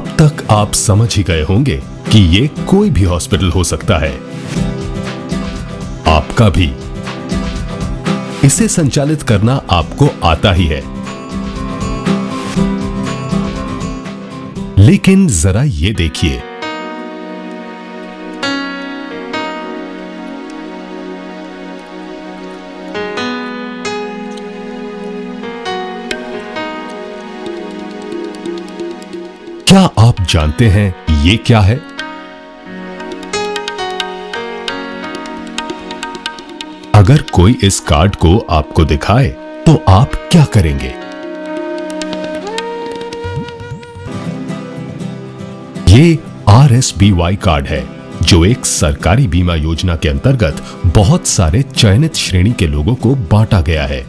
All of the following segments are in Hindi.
अब तक आप समझ ही गए होंगे कि ये कोई भी हॉस्पिटल हो सकता है, आपका भी। इसे संचालित करना आपको आता ही है, लेकिन जरा ये देखिए, क्या आप जानते हैं ये क्या है? अगर कोई इस कार्ड को आपको दिखाए तो आप क्या करेंगे? ये RSBY कार्ड है, जो एक सरकारी बीमा योजना के अंतर्गत बहुत सारे चयनित श्रेणी के लोगों को बांटा गया है।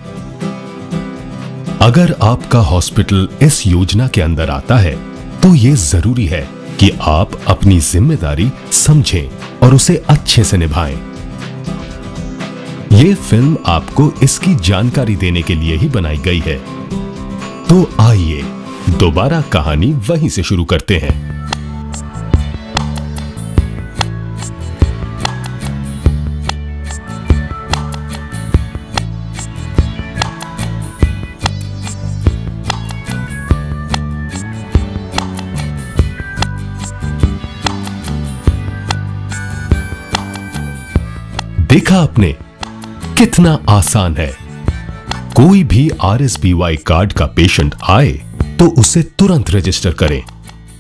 अगर आपका हॉस्पिटल इस योजना के अंदर आता है तो ये जरूरी है कि आप अपनी जिम्मेदारी समझें और उसे अच्छे से निभाएं। ये फिल्म आपको इसकी जानकारी देने के लिए ही बनाई गई है। तो आइए दोबारा कहानी वहीं से शुरू करते हैं। देखा आपने, कितना आसान है। कोई भी RSBY कार्ड का पेशेंट आए तो उसे तुरंत रजिस्टर करें,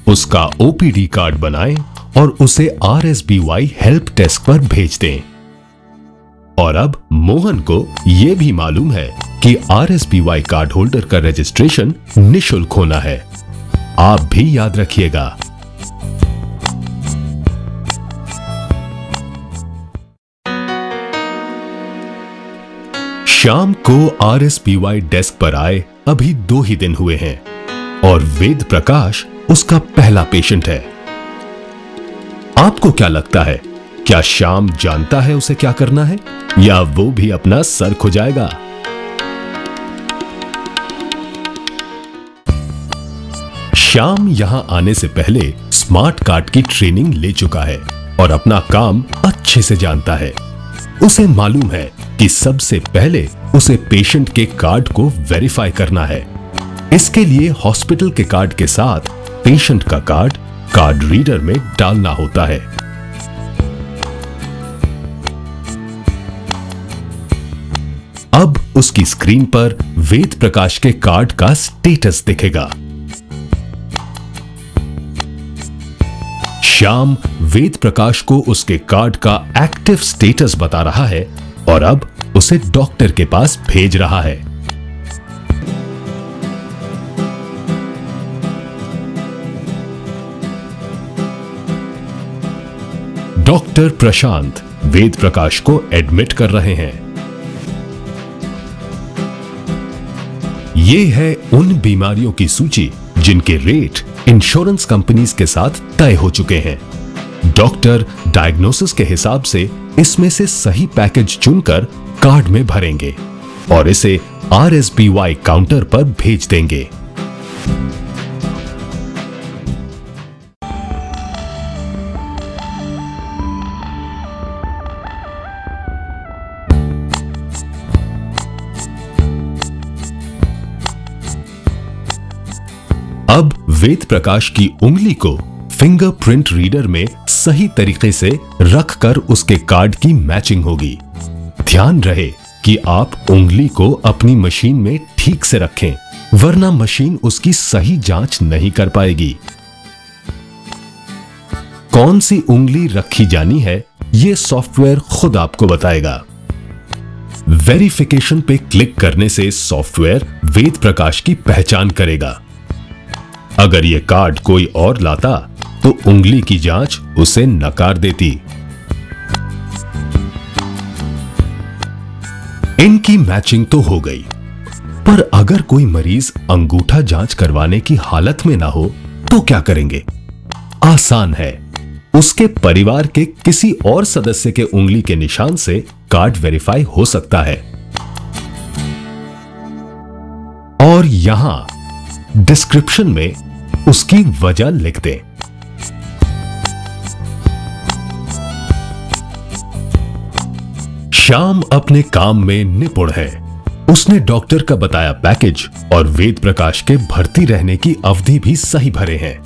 उसका OPD कार्ड बनाएं और उसे RSBY हेल्प डेस्क पर भेज दें। और अब मोहन को यह भी मालूम है कि RSBY कार्ड होल्डर का रजिस्ट्रेशन निशुल्क होना है। आप भी याद रखिएगा। श्याम को RSBY डेस्क पर आए अभी 2 ही दिन हुए हैं और वेद प्रकाश उसका पहला पेशेंट है। आपको क्या लगता है, क्या श्याम जानता है उसे क्या करना है, या वो भी अपना सर खुजाएगा? श्याम यहां आने से पहले स्मार्ट कार्ड की ट्रेनिंग ले चुका है और अपना काम अच्छे से जानता है। उसे मालूम है कि सबसे पहले उसे पेशेंट के कार्ड को वेरीफाई करना है। इसके लिए हॉस्पिटल के कार्ड के साथ पेशेंट का कार्ड रीडर में डालना होता है। अब उसकी स्क्रीन पर वेद प्रकाश के कार्ड का स्टेटस दिखेगा। श्याम वेद प्रकाश को उसके कार्ड का एक्टिव स्टेटस बता रहा है और अब उसे डॉक्टर के पास भेज रहा है। डॉक्टर प्रशांत वेद प्रकाश को एडमिट कर रहे हैं। ये है उन बीमारियों की सूची जिनके रेट इंश्योरेंस कंपनीज के साथ तय हो चुके हैं। डॉक्टर डायग्नोसिस के हिसाब से इसमें से सही पैकेज चुनकर कार्ड में भरेंगे और इसे RSBY काउंटर पर भेज देंगे। अब वेद प्रकाश की उंगली को फिंगरप्रिंट रीडर में सही तरीके से रखकर उसके कार्ड की मैचिंग होगी। ध्यान रहे कि आप उंगली को अपनी मशीन में ठीक से रखें, वरना मशीन उसकी सही जांच नहीं कर पाएगी। कौन सी उंगली रखी जानी है, यह सॉफ्टवेयर खुद आपको बताएगा। वेरिफिकेशन पे क्लिक करने से सॉफ्टवेयर वेद प्रकाश की पहचान करेगा। अगर यह कार्ड कोई और लाता तो उंगली की जांच उसे नकार देती। इनकी मैचिंग तो हो गई, पर अगर कोई मरीज अंगूठा जांच करवाने की हालत में ना हो तो क्या करेंगे? आसान है, उसके परिवार के किसी और सदस्य के उंगली के निशान से कार्ड वेरीफाई हो सकता है। और यहां डिस्क्रिप्शन में उसकी वजह लिख दें। श्याम अपने काम में निपुण है। उसने डॉक्टर का बताया पैकेज और वेद प्रकाश के भर्ती रहने की अवधि भी सही भरे हैं।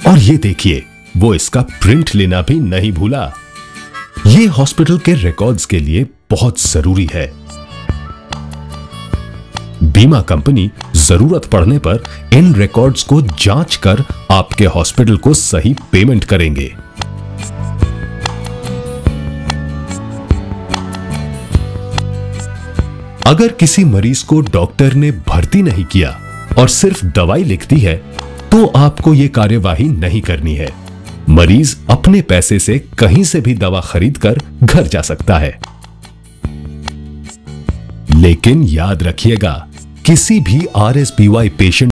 और ये देखिए, वो इसका प्रिंट लेना भी नहीं भूला। ये हॉस्पिटल के रिकॉर्ड्स के लिए बहुत जरूरी है। बीमा कंपनी जरूरत पड़ने पर इन रिकॉर्ड्स को जांच कर आपके हॉस्पिटल को सही पेमेंट करेंगे। अगर किसी मरीज को डॉक्टर ने भर्ती नहीं किया और सिर्फ दवाई लिख दी है, तो आपको यह कार्यवाही नहीं करनी है। मरीज अपने पैसे से कहीं से भी दवा खरीदकर घर जा सकता है। लेकिन याद रखिएगा, किसी भी RSBY पेशेंट